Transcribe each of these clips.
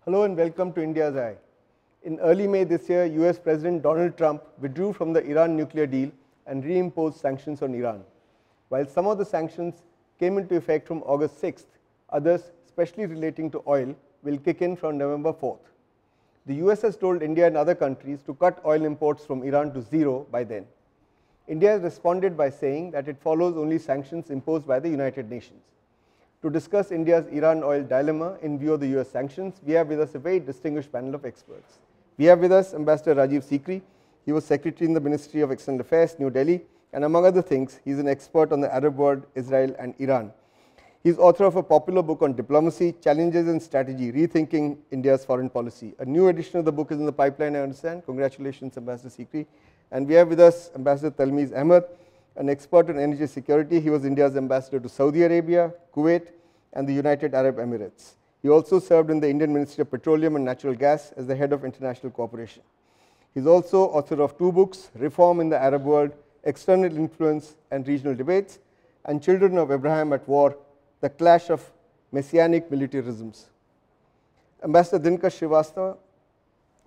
Hello and welcome to India's Eye. In early May this year, US President Donald Trump withdrew from the Iran nuclear deal and reimposed sanctions on Iran. While some of the sanctions came into effect from August 6th, others, especially relating to oil, will kick in from November 4th. The US has told India and other countries to cut oil imports from Iran to zero by then. India has responded by saying that it follows only sanctions imposed by the United Nations. To discuss India's Iran oil dilemma in view of the US sanctions, we have with us a very distinguished panel of experts. We have with us Ambassador Rajiv Sikri. He was Secretary in the Ministry of External Affairs, New Delhi, and among other things, he is an expert on the Arab world, Israel and Iran. He is author of a popular book on diplomacy, challenges and strategy, rethinking India's foreign policy. A new edition of the book is in the pipeline, I understand. Congratulations, Ambassador Sikri. And we have with us Ambassador Talmiz Ahmed, an expert on energy security. He was India's ambassador to Saudi Arabia, Kuwait, and the United Arab Emirates. He also served in the Indian Ministry of Petroleum and Natural Gas as the head of international cooperation. He is also author of two books, Reform in the Arab World, External Influence and Regional Debates, and Children of Abraham at War, The Clash of Messianic Militarisms. Ambassador Dinkar Srivastava,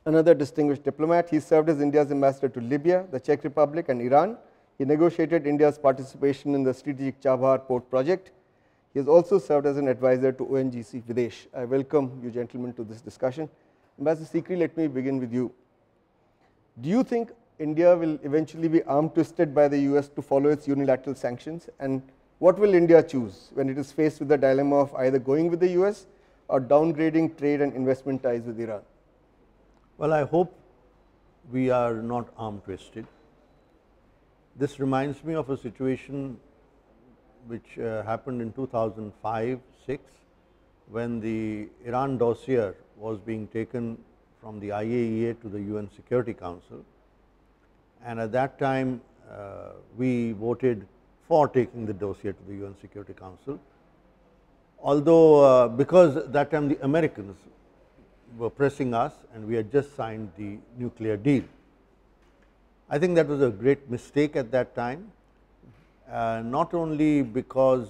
another distinguished diplomat. He served as India's ambassador to Libya, the Czech Republic and Iran. He negotiated India's participation in the strategic Chabahar port project. He has also served as an advisor to ONGC Videsh. I welcome you gentlemen to this discussion. Ambassador Sikri, let me begin with you. Do you think India will eventually be arm twisted by the US to follow its unilateral sanctions? And what will India choose when it is faced with the dilemma of either going with the US or downgrading trade and investment ties with Iran? Well, I hope we are not arm twisted. This reminds me of a situation which happened in 2005-6 when the Iran dossier was being taken from the IAEA to the UN Security Council, and at that time we voted for taking the dossier to the UN Security Council, although because at that time the Americans were pressing us and we had just signed the nuclear deal. I think that was a great mistake at that time, not only because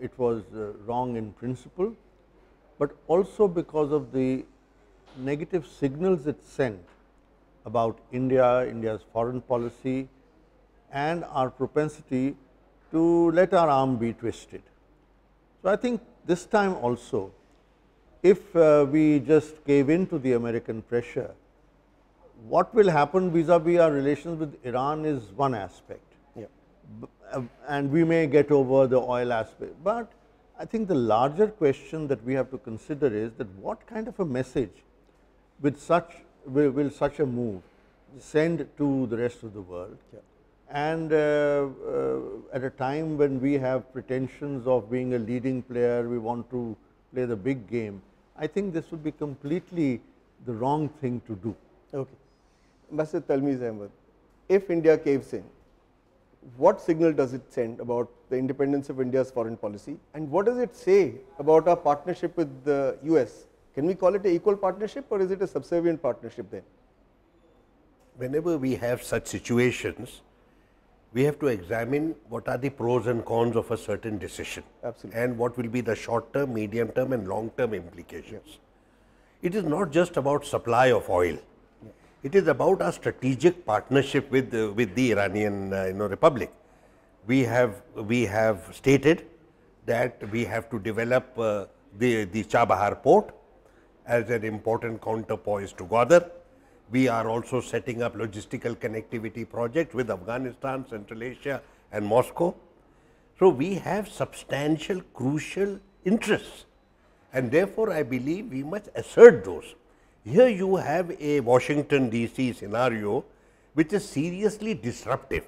it was wrong in principle, but also because of the negative signals it sent about India, India's foreign policy and our propensity to let our arm be twisted. So, I think this time also, if we just gave in to the American pressure, what will happen vis-a-vis our relations with Iran is one aspect. And we may get over the oil aspect, but I think the larger question that we have to consider is that what kind of a message with will such a move send to the rest of the world, and at a time when we have pretensions of being a leading player, we want to play the big game. I think this would be completely the wrong thing to do. Okay. Ambassador Talmiz Ahmed, if India caves in, what signal does it send about the independence of India's foreign policy, and what does it say about our partnership with the US? Can we call it an equal partnership, or is it a subservient partnership then? Whenever we have such situations, we have to examine what are the pros and cons of a certain decision. Absolutely. And what will be the short term, medium term and long term implications. It is not just about supply of oil. It is about our strategic partnership with the Iranian Republic. We have stated that we have to develop the Chabahar port as an important counterpoise to Gwadar. We are also setting up logistical connectivity projects with Afghanistan, Central Asia and Moscow. So, we have substantial crucial interests, and therefore, I believe we must assert those. Here you have a Washington DC scenario which is seriously disruptive.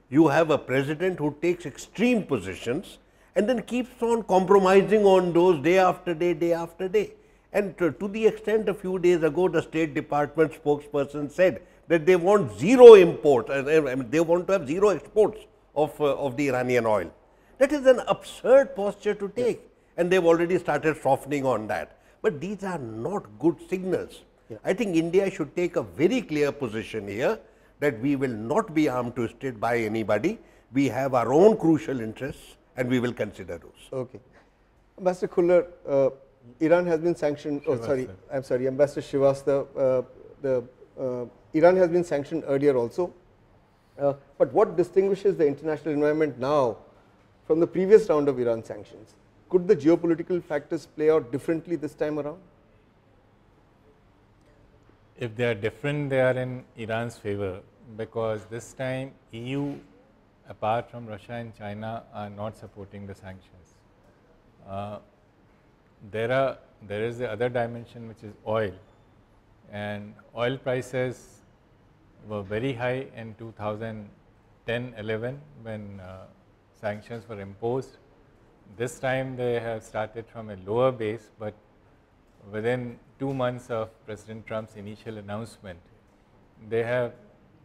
You have a president who takes extreme positions and then keeps on compromising on those day after day, day after day. And to the extent a few days ago, the State Department spokesperson said that they want zero import, they want to have zero exports of the Iranian oil. That is an absurd posture to take, and they have already started softening on that. But these are not good signals. I think India should take a very clear position here that we will not be arm twisted by anybody. We have our own crucial interests and we will consider those. Okay. Ambassador Khullar, Iran has been sanctioned. Oh, sorry, I am sorry, Ambassador Srivastava. Iran has been sanctioned earlier also. But what distinguishes the international environment now from the previous round of Iran sanctions? Could the geopolitical factors play out differently this time around? If they are different, they are in Iran's favor, because this time EU, apart from Russia and China, are not supporting the sanctions. There is the other dimension, which is oil, and oil prices were very high in 2010-11 when sanctions were imposed. This time they have started from a lower base, but within 2 months of President Trump's initial announcement, they have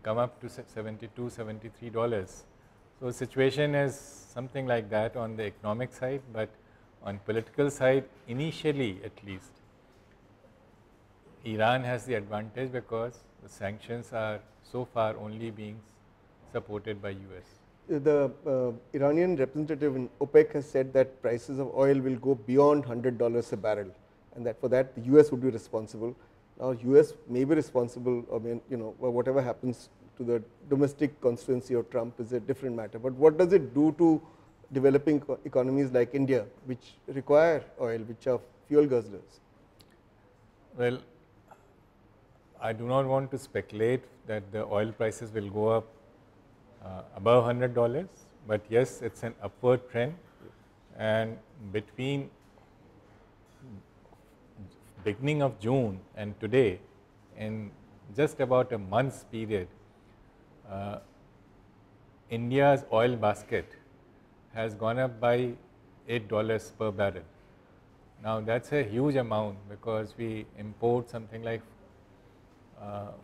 come up to $72, $73. So the situation is something like that on the economic side, but on political side, initially at least, Iran has the advantage because the sanctions are so far only being supported by US. The Iranian representative in OPEC has said that prices of oil will go beyond $100 a barrel, and that for that the US would be responsible. Now US may be responsible, I mean, whatever happens to the domestic constituency of Trump is a different matter. But what does it do to developing economies like India, which require oil, which are fuel guzzlers? Well, I do not want to speculate that the oil prices will go up above $100, but yes, it's an upward trend, and between beginning of June and today, in just about a month's period, India's oil basket has gone up by $8 per barrel. Now that's a huge amount, because we import something like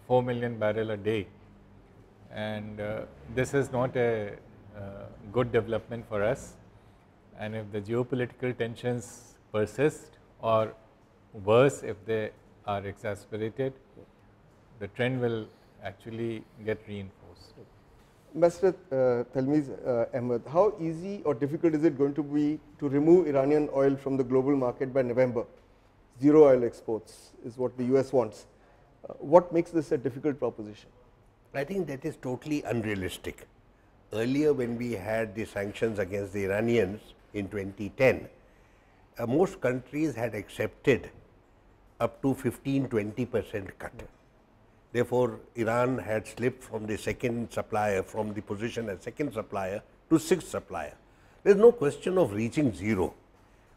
4 million barrel a day, and this is not a good development for us. And if the geopolitical tensions persist, or worse, if they are exacerbated, the trend will actually get reinforced. Ambassador Talmiz Ahmed, how easy or difficult is it going to be to remove Iranian oil from the global market by November? Zero oil exports is what the US wants. What makes this a difficult proposition? I think that is totally unrealistic. Earlier, when we had the sanctions against the Iranians in 2010, most countries had accepted up to 15-20% cut. Therefore, Iran had slipped from the second supplier, from the position as second supplier to sixth supplier. There is no question of reaching zero.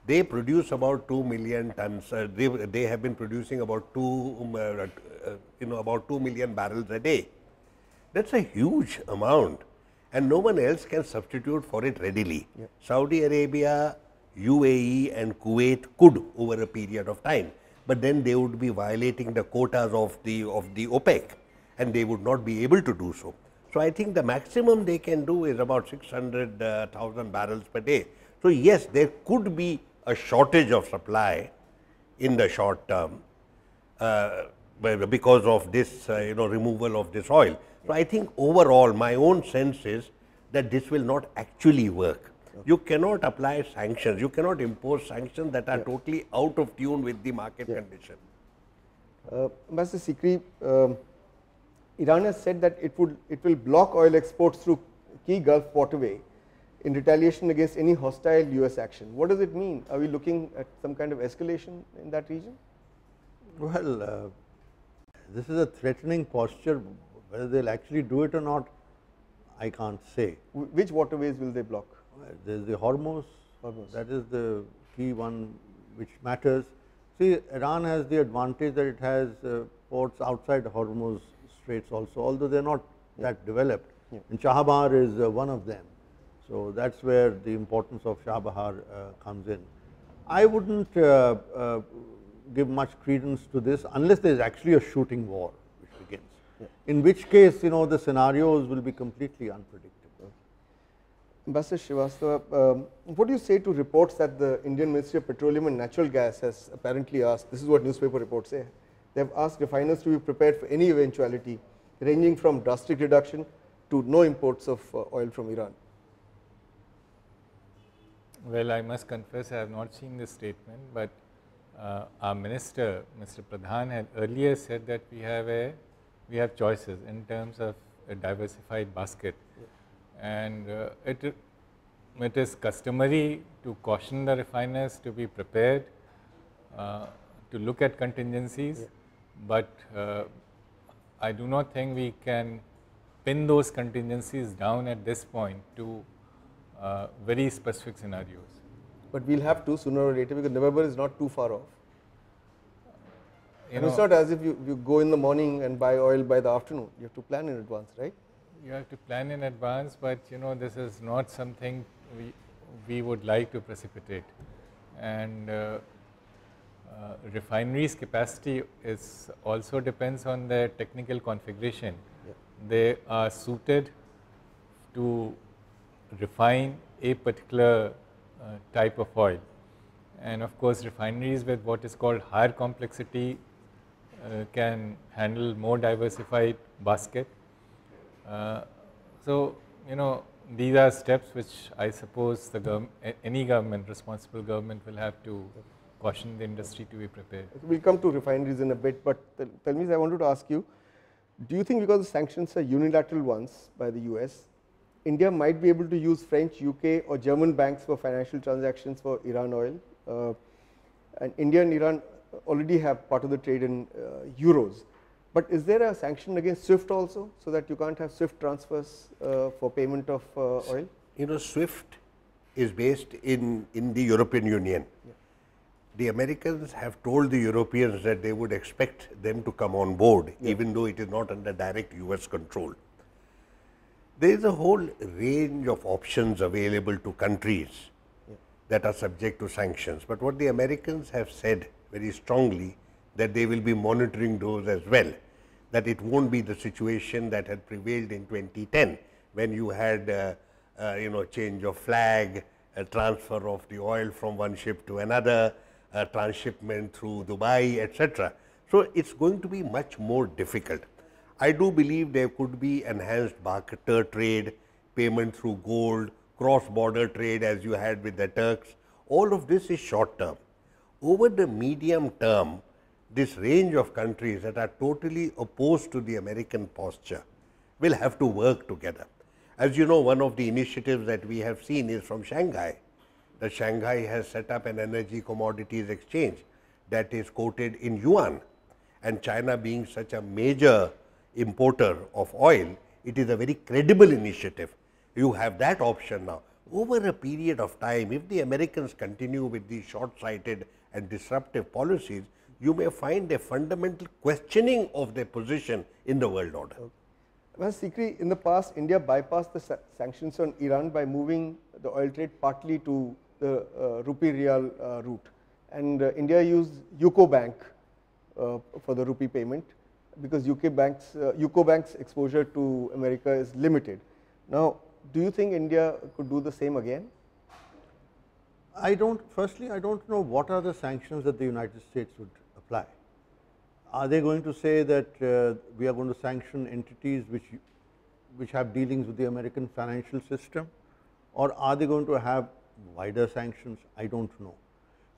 They produce about 2 million tons. They have been producing about 2 million barrels a day. That's a huge amount, and no one else can substitute for it readily. Yeah. Saudi Arabia, UAE, and Kuwait could over a period of time, but then they would be violating the quotas of the OPEC, and they would not be able to do so. So I think the maximum they can do is about 600,000 barrels per day. So yes, there could be a shortage of supply in the short term because of this removal of this oil. So I think overall my own sense is that this will not actually work. You cannot apply sanctions, you cannot impose sanctions that are totally out of tune with the market condition. Ambassador Sikri, Iran has said that it will block oil exports through key Gulf waterway in retaliation against any hostile US action. What does it mean? Are we looking at some kind of escalation in that region? Well, this is a threatening posture. Whether they'll actually do it or not, I can't say. Which waterways will they block? There is the Hormuz. That is the key one which matters. See, Iran has the advantage that it has ports outside Hormuz Straits also, although they are not that developed. Yeah. And Chabahar is one of them. So that's where the importance of Chabahar comes in. I wouldn't give much credence to this unless there is actually a shooting war which begins. Yeah. In which case, the scenarios will be completely unpredictable. Ambassador Srivastava, what do you say to reports that the Indian Ministry of Petroleum and Natural Gas has apparently asked, this is what newspaper reports say, they have asked refiners to be prepared for any eventuality ranging from drastic reduction to no imports of oil from Iran? Well, I must confess I have not seen this statement, but our minister, Mr. Pradhan, had earlier said that we have choices in terms of a diversified basket, and it is customary to caution the refiners to be prepared to look at contingencies, but I do not think we can pin those contingencies down at this point to very specific scenarios. But we'll have to sooner or later, because November is not too far off. And it's not as if you go in the morning and buy oil by the afternoon. You have to plan in advance, right? You have to plan in advance, but this is not something we would like to precipitate. And refineries' capacity is also depends on their technical configuration. They are suited to refine a particular type of oil, and of course refineries with what is called higher complexity can handle more diversified basket. So these are steps which I suppose any government, responsible government, will have to caution the industry to be prepared. We'll come to refineries in a bit, but Talmiz, I wanted to ask you, do you think because the sanctions are unilateral ones by the US, India might be able to use French, UK or German banks for financial transactions for Iran oil? And India and Iran already have part of the trade in euros. But is there a sanction against SWIFT also, so that you can't have SWIFT transfers for payment of oil? SWIFT is based in the European Union. The Americans have told the Europeans that they would expect them to come on board, even though it is not under direct US control. There is a whole range of options available to countries that are subject to sanctions, but what the Americans have said very strongly, that they will be monitoring those as well, that it won't be the situation that had prevailed in 2010, when you had change of flag, a transfer of the oil from one ship to another, transshipment through Dubai, etc. So, it is going to be much more difficult. I do believe there could be enhanced barter trade, payment through gold, cross-border trade as you had with the Turks. All of this is short term. Over the medium term, this range of countries that are totally opposed to the American posture will have to work together. As you know, one of the initiatives that we have seen is from Shanghai. The Shanghai has set up an energy commodities exchange that is quoted in yuan, and China being such a major importer of oil, it is a very credible initiative. You have that option now. Over a period of time, if the Americans continue with these short-sighted and disruptive policies, you may find a fundamental questioning of their position in the world order. Well, Sikri, in the past, India bypassed the sanctions on Iran by moving the oil trade partly to the rupee real route, and India used UCO Bank for the rupee payment, because UCO Bank's exposure to America is limited. Now, do you think India could do the same again? Firstly, I don't know what are the sanctions that the United States would apply. Are they going to say that we are going to sanction entities which have dealings with the American financial system, or are they going to have wider sanctions? I don't know.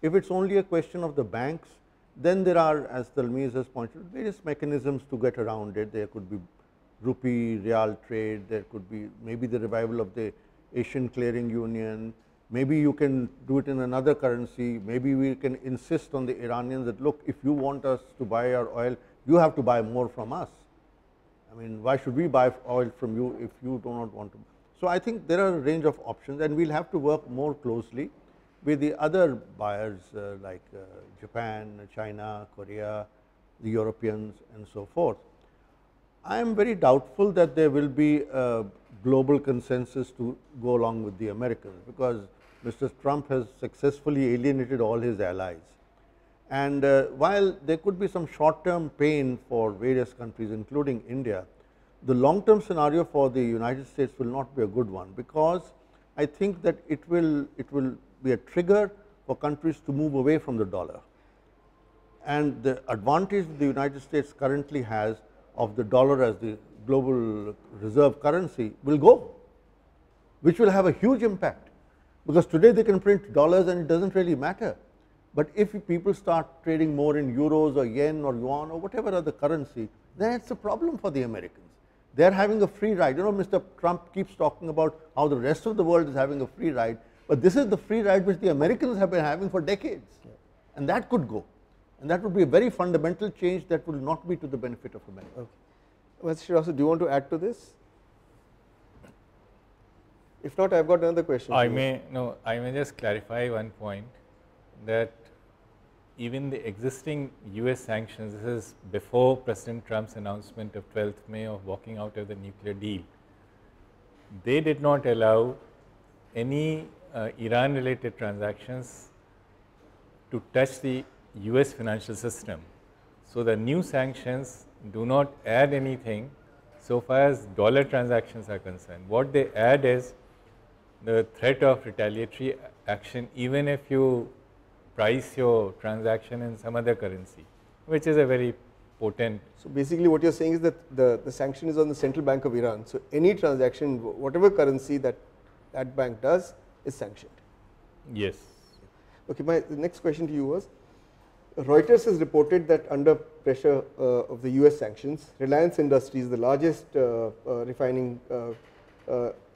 If it's only a question of the banks, then there are, as Talmiz has pointed, various mechanisms to get around it. There could be rupee real trade, there could be maybe the revival of the Asian Clearing Union, maybe you can do it in another currency, maybe we can insist on the Iranians that, look, if you want us to buy our oil, you have to buy more from us. I mean, why should we buy oil from you if you do not want to? So, I think there are a range of options, and we will have to work more closely with the other buyers like Japan, China, Korea, the Europeans and so forth. I am very doubtful that there will be a global consensus to go along with the Americans, because Mr. Trump has successfully alienated all his allies. And while there could be some short term pain for various countries including India, the long term scenario for the United States will not be a good one, because I think that it will be a trigger for countries to move away from the dollar. And the advantage the United States currently has of the dollar as the global reserve currency will go, which will have a huge impact, because today they can print dollars and it does not really matter. But if people start trading more in euros or yen or yuan or whatever other currency, then it's a problem for the Americans. They are having a free ride. You know, Mr. Trump keeps talking about how the rest of the world is having a free ride, but this is the free ride which the Americans have been having for decades. And that could go. And that would be a very fundamental change that will not be to the benefit of America. Okay. Mr. Srivastava, do you want to add to this? If not, I have got another question. I may just clarify one point, that even the existing US sanctions, this is before President Trump's announcement of 12th May of walking out of the nuclear deal, they did not allow any Iran related transactions to touch the US financial system. So the new sanctions do not add anything so far as dollar transactions are concerned. What they add is the threat of retaliatory action, even if you price your transaction in some other currency, which is a very potent. So basically what you are saying is that the sanction is on the Central Bank of Iran. So any transaction, whatever currency that bank does, is sanctioned. Yes. Okay, my next question to you was, Reuters has reported that under pressure of the US sanctions, Reliance Industries, the largest refining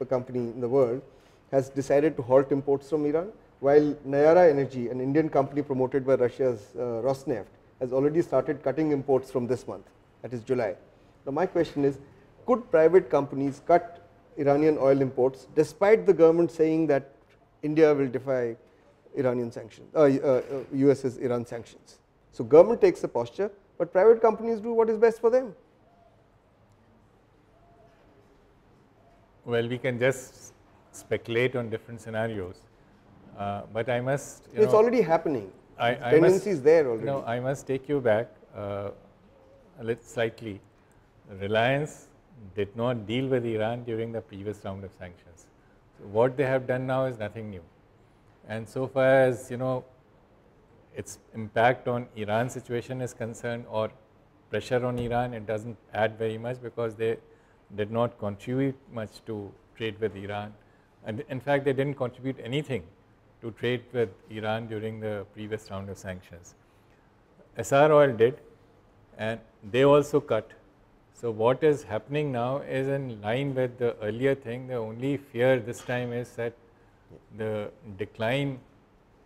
company in the world, has decided to halt imports from Iran, while Nayara Energy, an Indian company promoted by Russia's Rosneft, has already started cutting imports from this month, that is July. Now my question is, could private companies cut Iranian oil imports despite the government saying that India will defy Iranian sanctions, US's Iran sanctions? So government takes a posture, but private companies do what is best for them. Well, we can just speculate on different scenarios, but I must. It's already happening. Tendency is there already. No, I must take you back a little slightly. Reliance did not deal with Iran during the previous round of sanctions. So what they have done now is nothing new. And so far as its impact on Iran situation is concerned, or pressure on Iran, it doesn't add very much, because they did not contribute much to trade with Iran. And in fact, they didn't contribute anything to trade with Iran during the previous round of sanctions. SR Oil did, and they also cut. So what is happening now is in line with the earlier thing. The only fear this time is that the decline,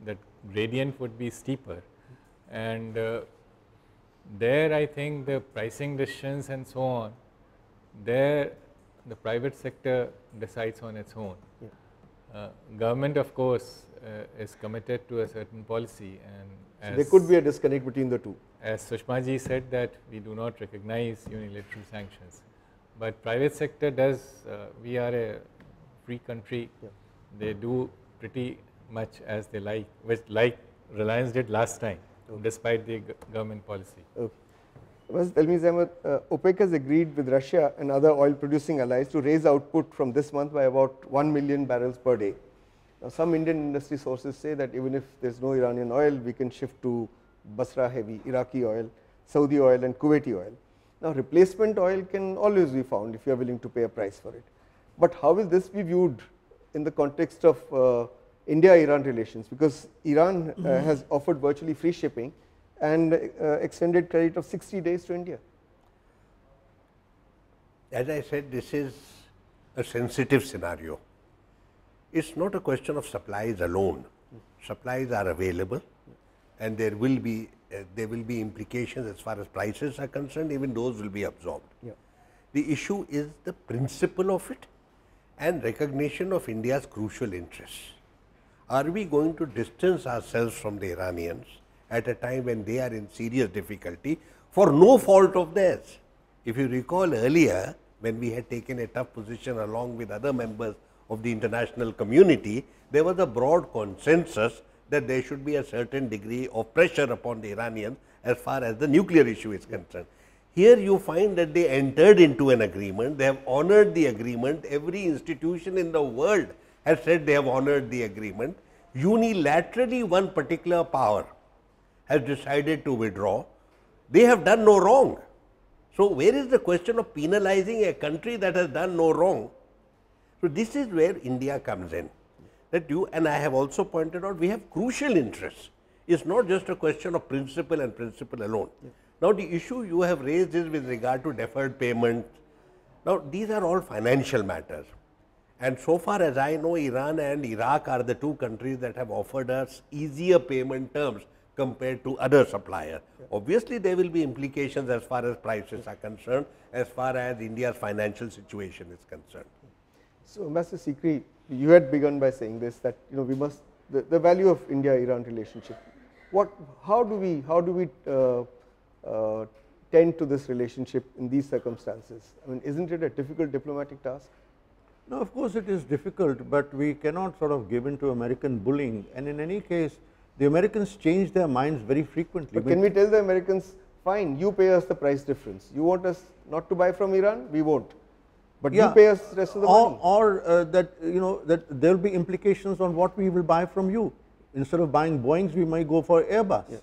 that gradient would be steeper, and there I think the pricing decisions and so on, there the private sector decides on its own. Government of course is committed to a certain policy, and so there could be a disconnect between the two. As Sushma ji said, that we do not recognize unilateral sanctions, but private sector does. We are a free country. They do pretty much as they like, which like Reliance did last time, despite the government policy. Okay. Well, tell me, Zahmad, OPEC has agreed with Russia and other oil producing allies to raise output from this month by about 1 million barrels per day. Now some Indian industry sources say that even if there is no Iranian oil, we can shift to Basra heavy, Iraqi oil, Saudi oil and Kuwaiti oil. Now replacement oil can always be found if you are willing to pay a price for it. But how will this be viewed in the context of India-Iran relations, because Iran has offered virtually free shipping and extended credit of 60 days to India? As I said, this is a sensitive scenario. It's not a question of supplies alone. Supplies are available, and there will be implications as far as prices are concerned. Even those will be absorbed. The issue is the principle of it and recognition of India's crucial interests. Are we going to distance ourselves from the Iranians at a time when they are in serious difficulty for no fault of theirs? If you recall earlier, when we had taken a tough position along with other members of the international community, there was a broad consensus that there should be a certain degree of pressure upon the Iranians as far as the nuclear issue is concerned. Here you find that they entered into an agreement, they have honored the agreement. Every institution in the world has said they have honored the agreement. Unilaterally, one particular power has decided to withdraw. They have done no wrong. So where is the question of penalizing a country that has done no wrong? So this is where India comes in. That you and I have also pointed out, we have crucial interests It's not just a question of principle and principle alone. Now, the issue you have raised is with regard to deferred payment. Now, these are all financial matters. And so far as I know, Iran and Iraq are the two countries that have offered us easier payment terms compared to other suppliers. Obviously, there will be implications as far as prices are concerned, as far as India's financial situation is concerned. So, Ambassador Sikri, you had begun by saying this, that we must the value of India-Iran relationship. How do we tend to this relationship in these circumstances? I mean, isn't it a difficult diplomatic task? No, of course it is difficult, but we cannot sort of give in to American bullying, and in any case the Americans change their minds very frequently. But can we tell the Americans, fine, you pay us the price difference, you want us not to buy from Iran, we won't, but you pay us the rest of the money. Or that that there will be implications on what we will buy from you. Instead of buying Boeings, we might go for Airbus.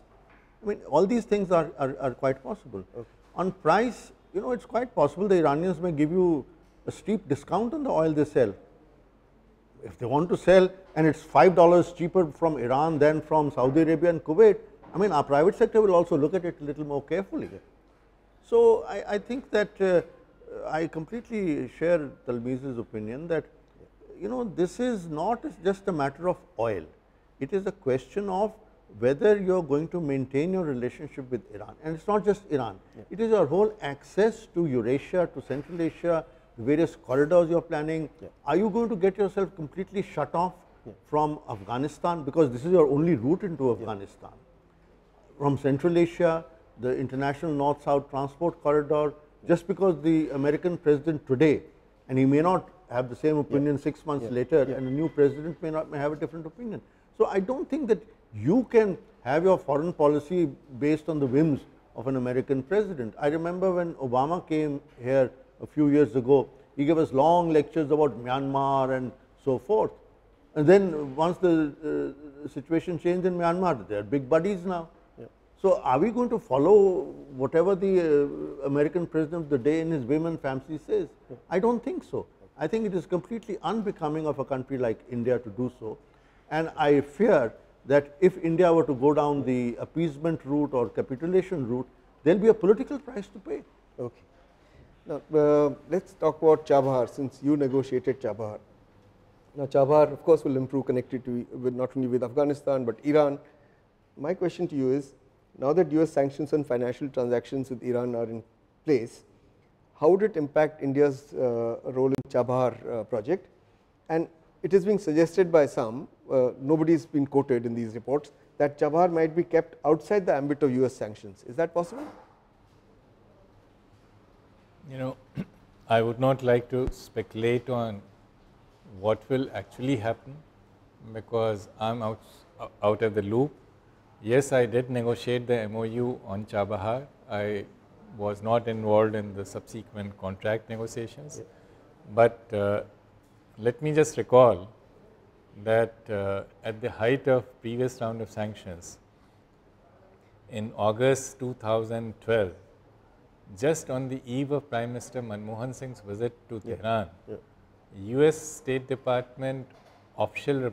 I mean, all these things are quite possible. Okay. On price, it's quite possible the Iranians may give you a steep discount on the oil they sell. If they want to sell and it's $5 cheaper from Iran than from Saudi Arabia and Kuwait, I mean, our private sector will also look at it a little more carefully. So, I think that I completely share Talmiz's opinion that this is not just a matter of oil. It is a question of whether you are going to maintain your relationship with Iran, and it's not just Iran. It is your whole access to Eurasia, to Central Asia, various corridors you are planning. Are you going to get yourself completely shut off from Afghanistan, because this is your only route into Afghanistan? From Central Asia, the international north-south transport corridor, just because the American president today, and he may not have the same opinion 6 months later, and a new president may have a different opinion. So, I don't think that you can have your foreign policy based on the whims of an American president. I remember when Obama came here a few years ago, he gave us long lectures about Myanmar and so forth. And then once the situation changed in Myanmar, they are big buddies now. So, are we going to follow whatever the American president of the day in his whim and fancy says? I don't think so. I think it is completely unbecoming of a country like India to do so. And I fear that if India were to go down the appeasement route or capitulation route, there will be a political price to pay. Okay. Now, let us talk about Chabahar, since you negotiated Chabahar. Now, Chabahar of course will improve connectivity with not only with Afghanistan, but Iran. My question to you is, now that US sanctions on financial transactions with Iran are in place, how would it impact India's role in Chabahar project? And it is being suggested by some, nobody has been quoted in these reports, that Chabahar might be kept outside the ambit of US sanctions. Is that possible? I would not like to speculate on what will actually happen, because I am out of the loop. Yes, I did negotiate the MOU on Chabahar. I was not involved in the subsequent contract negotiations, but let me just recall that at the height of previous round of sanctions, in August 2012, just on the eve of Prime Minister Manmohan Singh's visit to Tehran, US State Department official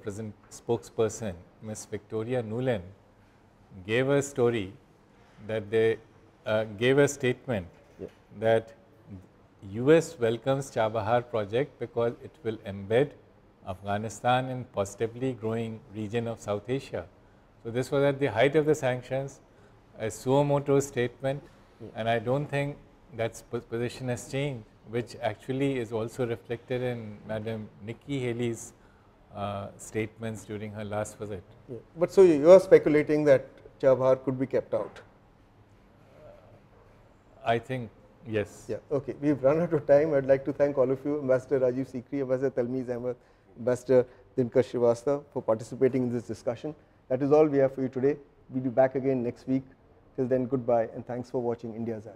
spokesperson Ms. Victoria Nuland gave a story that they gave a statement that US welcomes Chabahar project because it will embed Afghanistan in positively growing region of South Asia. So, this was at the height of the sanctions, a suo moto statement, and I don't think that position has changed, which actually is also reflected in Madam Nikki Haley's statements during her last visit. But so you are speculating that Chabahar could be kept out? I think yes. Okay. We have run out of time. I would like to thank all of you, Ambassador Rajiv Sikri, Ambassador Talmiz Ahmed, Ambassador Dinkar Srivastava, for participating in this discussion. That is all we have for you today. We will be back again next week. Till then, goodbye and thanks for watching India's Eye.